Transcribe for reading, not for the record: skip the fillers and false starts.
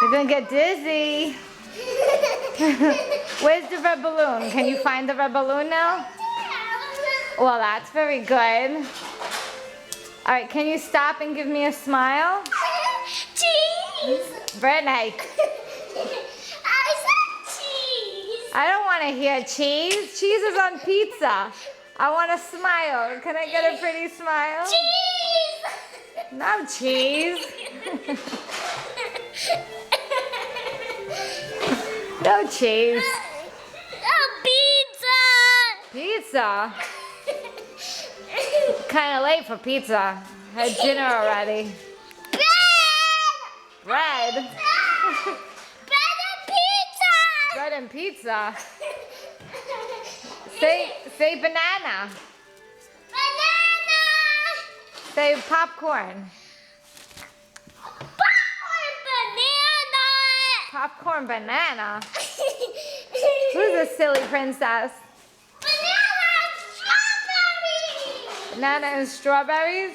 You're gonna get dizzy. Where's the red balloon? Can you find the red balloon now? Well, that's very good. All right, can you stop and give me a smile? Cheese! Brittany. I said cheese! I don't want to hear cheese. Cheese is on pizza. I want a smile. Can I get a pretty smile? Cheese! No cheese. No cheese. Oh, pizza! Pizza? Kind of late for pizza. Had dinner already. Bread! Bread? Bread and pizza! Bread and pizza? Say banana. Banana! Say popcorn. Popcorn banana! Popcorn banana? Who's a silly princess? Banana and strawberry! Banana and strawberries?